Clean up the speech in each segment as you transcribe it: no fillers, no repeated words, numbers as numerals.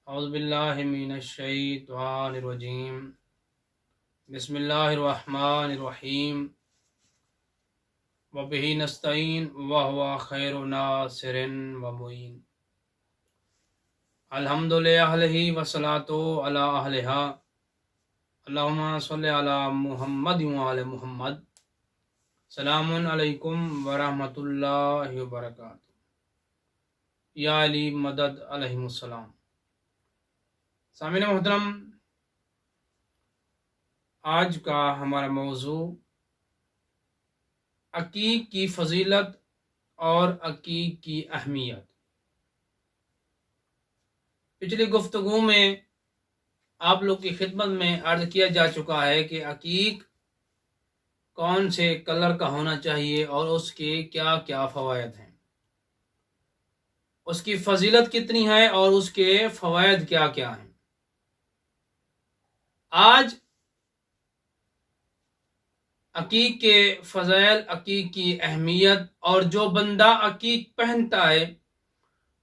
اعوذ باللہ من الشیطان الرجیم بسم اللہ الرحمن الرحیم وبہ نستعین وہو خیر ناصر ومعین الحمد للہ والصلاۃ علی اہلہا اللہم صلی علی محمد وعلی محمد سلام علیکم ورحمۃ اللہ وبرکاتہ یا علی مدد علیہ السلام۔ سامعین محترم، آج کا ہمارا موضوع عقیق کی فضیلت اور عقیق کی اہمیت۔ پچھلی گفتگو میں آپ لوگ کی خدمت میں عرض کیا جا چکا ہے کہ عقیق کون سے کلر کا ہونا چاہیے اور اس کے کیا کیا فوائد ہیں، اس کی فضیلت کتنی ہے اور اس کے فوائد کیا کیا ہیں۔ آج عقیق کے فضائل، عقیق کی اہمیت اور جو بندہ عقیق پہنتا ہے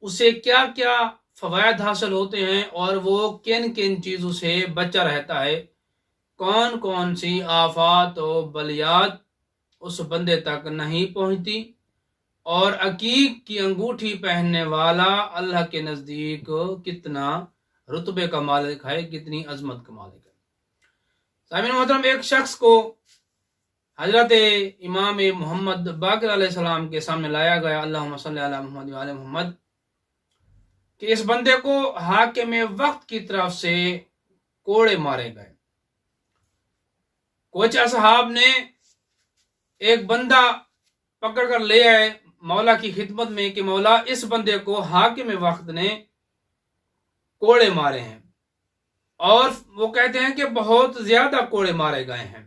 اسے کیا کیا فوائد حاصل ہوتے ہیں اور وہ کن کن چیزوں سے بچا رہتا ہے، کون کون سی آفات و بلیات اس بندے تک نہیں پہنچتی، اور عقیق کی انگوٹھی پہننے والا اللہ کے نزدیک کتنا رتبے کا مالک ہے، کتنی عظمت کا مالک ہے۔ سامعین محترم، ایک شخص کو حضرت امام محمد باقر علیہ السلام کے سامنے لایا گیا، اللہم صلی علی محمد وعلی محمد، کہ اس بندے کو حاکم وقت کی طرف سے کوڑے مارے گئے۔ کچھ اصحاب نے ایک بندہ پکڑ کر لے آئے مولا کی خدمت میں کہ مولا، اس بندے کو حاکم وقت نے کوڑے مارے ہیں، اور وہ کہتے ہیں کہ بہت زیادہ کوڑے مارے گئے ہیں۔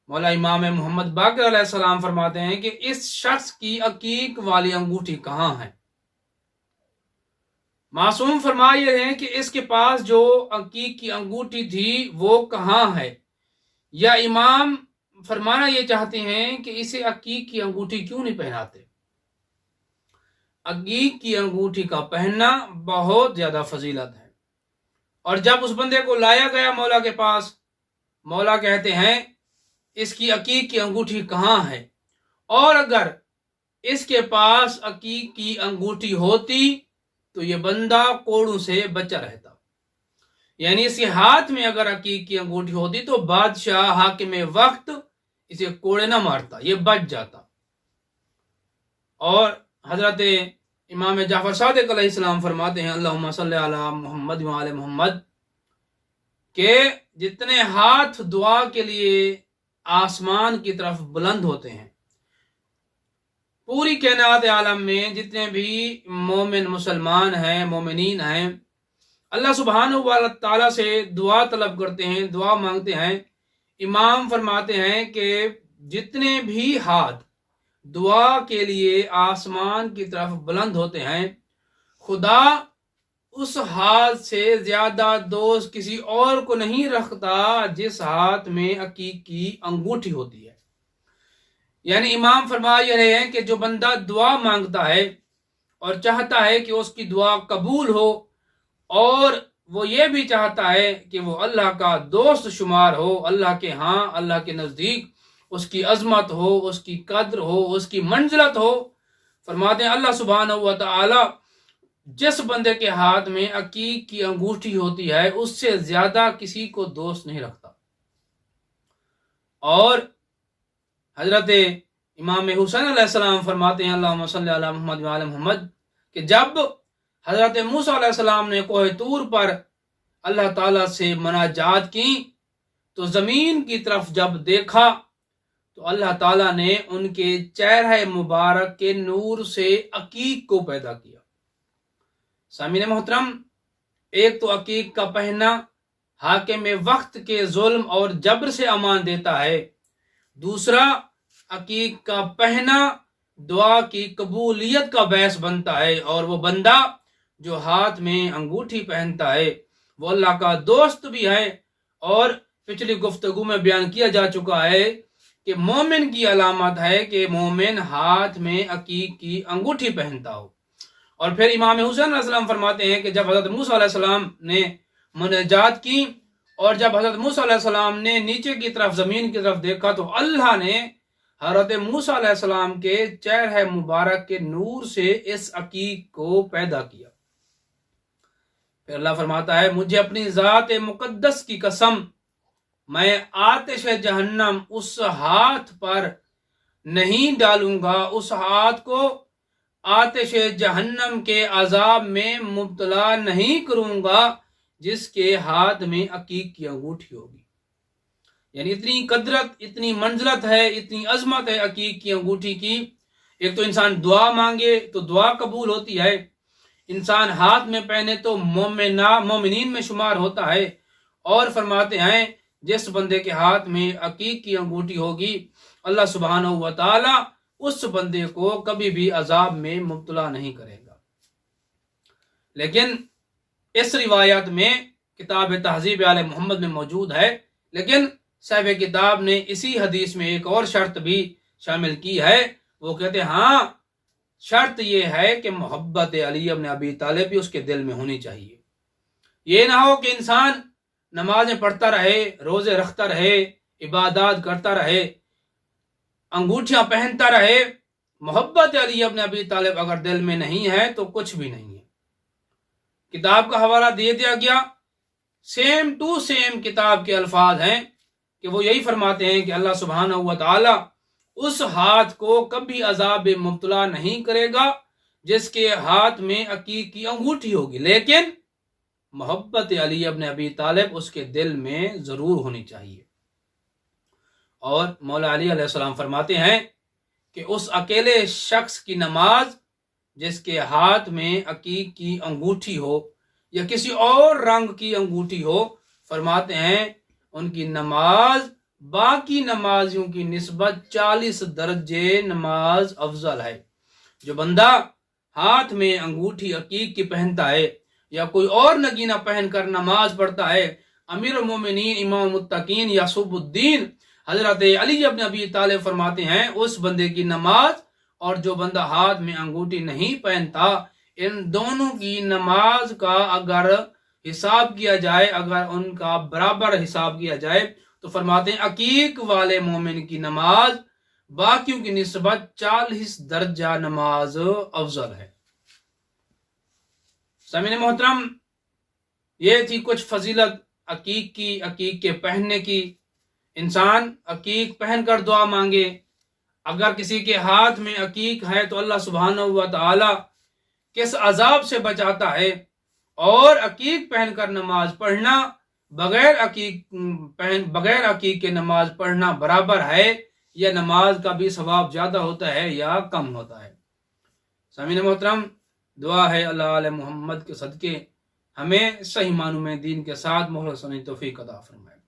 مولا امام محمد باقر علیہ السلام فرماتے ہیں کہ اس شخص کی عقیق والی انگوٹھی کہاں ہے؟ معصوم فرما یہ رہے ہیں کہ اس کے پاس جو عقیق کی انگوٹھی تھی وہ کہاں ہے، یا امام فرمانا یہ چاہتے ہیں کہ اسے عقیق کی انگوٹھی کیوں نہیں پہناتے۔ عقیق کی انگوٹھی کا پہننا بہت زیادہ فضیلت ہے، اور جب اس بندے کو لایا گیا مولا کے پاس، مولا کہتے ہیں اس کی عقیق کی انگوٹھی کہاں ہے، اور اگر اس کے پاس عقیق کی انگوٹھی ہوتی تو یہ بندہ کوڑوں سے بچا رہتا، یعنی اس کے ہاتھ میں اگر عقیق کی انگوٹھی ہوتی تو بادشاہ حاکم وقت اسے کوڑے نہ مارتا، یہ بچ جاتا۔ اور حضرت امام جعفر صادق علیہ السلام فرماتے ہیں، اللہم صلی علی محمد وعلی محمد، کہ جتنے ہاتھ دعا کے لیے آسمان کی طرف بلند ہوتے ہیں، پوری کائنات عالم میں جتنے بھی مومن مسلمان ہیں، مومنین ہیں، اللہ سبحانہ و تعالیٰ سے دعا طلب کرتے ہیں، دعا مانگتے ہیں، امام فرماتے ہیں کہ جتنے بھی ہاتھ دعا کے لیے آسمان کی طرف بلند ہوتے ہیں، خدا اس ہاتھ سے زیادہ دوست کسی اور کو نہیں رکھتا جس ہاتھ میں عقیق کی انگوٹھی ہوتی ہے۔ یعنی امام فرما یہ رہے ہیں کہ جو بندہ دعا مانگتا ہے اور چاہتا ہے کہ اس کی دعا قبول ہو، اور وہ یہ بھی چاہتا ہے کہ وہ اللہ کا دوست شمار ہو، اللہ کے ہاں، اللہ کے نزدیک اس کی عظمت ہو، اس کی قدر ہو، اس کی منزلت ہو، فرماتے ہیں اللہ سبحانہ و تعالی جس بندے کے ہاتھ میں عقیق کی انگوٹھی ہوتی ہے اس سے زیادہ کسی کو دوست نہیں رکھتا۔ اور حضرت امام حسین علیہ السلام فرماتے ہیں، اللہم صلی علی محمد وعلی محمد، کہ جب حضرت موسیٰ علیہ السلام نے کوہ طور پر اللہ تعالیٰ سے مناجات کی تو زمین کی طرف جب دیکھا تو اللہ تعالیٰ نے ان کے چہرہ مبارک کے نور سے عقیق کو پیدا کیا۔ سامعین محترم، ایک تو عقیق کا پہننا حاکم وقت کے ظلم اور جبر سے امان دیتا ہے، دوسرا عقیق کا پہننا دعا کی قبولیت کا باعث بنتا ہے، اور وہ بندہ جو ہاتھ میں انگوٹھی پہنتا ہے وہ اللہ کا دوست بھی ہے۔ اور پچھلی گفتگو میں بیان کیا جا چکا ہے کہ مومن کی علامت ہے کہ مومن ہاتھ میں عقیق کی انگوٹھی پہنتا ہو، اور پھر امام حسین علیہ السلام فرماتے ہیں کہ جب حضرت موسیٰ علیہ السلام نے مناجات کی اور جب حضرت موسیٰ علیہ السلام نے نیچے کی طرف زمین کی طرف دیکھا تو اللہ نے حضرت موسیٰ علیہ السلام کے چہرہ مبارک کے نور سے اس عقیق کو پیدا کیا۔ پھر اللہ فرماتا ہے مجھے اپنی ذات مقدس کی قسم، میں آتش جہنم اس ہاتھ پر نہیں ڈالوں گا، اس ہاتھ کو آتش جہنم کے عذاب میں مبتلا نہیں کروں گا جس کے ہاتھ میں عقیق کی انگوٹھی ہوگی۔ یعنی اتنی قدرت، اتنی منزلت ہے، اتنی عظمت ہے عقیق کی انگوٹھی کی۔ ایک تو انسان دعا مانگے تو دعا قبول ہوتی ہے، انسان ہاتھ میں پہنے تو مومنین میں شمار ہوتا ہے، اور فرماتے ہیں جس بندے کے ہاتھ میں عقیق کی انگوٹھی ہوگی اللہ سبحانہ و تعالی اس بندے کو کبھی بھی عذاب میں مبتلا نہیں کرے گا۔ لیکن اس روایت میں کتاب تہذیب آل محمد میں موجود ہے، لیکن صاحب کتاب نے اسی حدیث میں ایک اور شرط بھی شامل کی ہے۔ وہ کہتے ہیں ہاں شرط یہ ہے کہ محبت علی ابن ابی طالب بھی اس کے دل میں ہونی چاہیے۔ یہ نہ ہو کہ انسان نمازیں پڑھتا رہے، روزے رکھتا رہے، عبادات کرتا رہے، انگوٹھیاں پہنتا رہے، محبت علی ابن ابی طالب اگر دل میں نہیں ہے تو کچھ بھی نہیں ہے۔ کتاب کا حوالہ دے دیا گیا، سیم ٹو سیم کتاب کے الفاظ ہیں کہ وہ یہی فرماتے ہیں کہ اللہ سبحانہ و تعالی اس ہاتھ کو کبھی عذاب مبتلا نہیں کرے گا جس کے ہاتھ میں عقیق کی انگوٹھی ہوگی، لیکن محبت علی ابن ابی طالب اس کے دل میں ضرور ہونی چاہیے۔ اور مولا علی علیہ السلام فرماتے ہیں کہ اس اکیلے شخص کی نماز جس کے ہاتھ میں عقیق کی انگوٹھی ہو یا کسی اور رنگ کی انگوٹھی ہو، فرماتے ہیں ان کی نماز باقی نمازیوں کی نسبت 40 درجے نماز افضل ہے۔ جو بندہ ہاتھ میں انگوٹھی عقیق کی پہنتا ہے یا کوئی اور نگینہ پہن کر نماز پڑھتا ہے، امیر المومنین امام المتقین یعصوب الدین حضرت علی ابن ابی طالب فرماتے ہیں اس بندے کی نماز اور جو بندہ ہاتھ میں انگوٹھی نہیں پہنتا، ان دونوں کی نماز کا اگر حساب کیا جائے، اگر ان کا برابر حساب کیا جائے تو فرماتے ہیں عقیق والے مومن کی نماز باقیوں کی نسبت 40 درجہ نماز افضل ہے۔ سامعین محترم، یہ تھی کچھ فضیلت عقیق کی، عقیق کے پہننے کی۔ انسان عقیق پہن کر دعا مانگے، اگر کسی کے ہاتھ میں عقیق ہے تو اللہ سبحانہ و تعالی کس عذاب سے بچاتا ہے، اور عقیق پہن کر نماز پڑھنا بغیر عقیق کے نماز پڑھنا برابر ہے، یا نماز کا بھی ثواب زیادہ ہوتا ہے یا کم ہوتا ہے۔ سامعین محترم، دعا ہے اللہ علیہ محمد کے صدقے ہمیں صحیح معنوں میں دین کے ساتھ مخلص ہونے کی توفیق عطا فرمائے،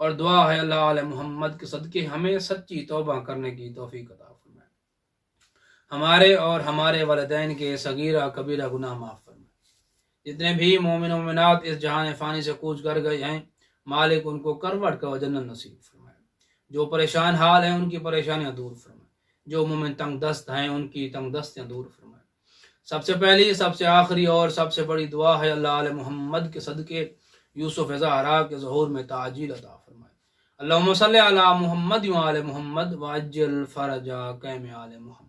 اور دعا ہے اللہ علیہ محمد کے صدقے ہمیں سچی توبہ کرنے کی توفیق عطا فرمائے، ہمارے اور ہمارے والدین کے صغیرہ کبیرہ گناہ معاف فرمائے۔ جتنے بھی مومن و مومنات اس جہان فانی سے کوچ کر گئے ہیں، مالک ان کو کروٹ کا جنت نصیب فرمائے۔ جو پریشان حال ہیں ان کی پریشانیاں دور فرمائے، جو مومن تنگ دست ہیں ان کی تنگ دستیاں دور فرمائے۔ سب سے پہلی، سب سے آخری اور سب سے بڑی دعا ہے اللہ علیہ محمد کے صدقے یوسف زہرا کے ظہور میں تعجیل عطا فرمائے۔ اللہم صلی علی محمد و آل محمد وعجل فرجا قیم آل محمد۔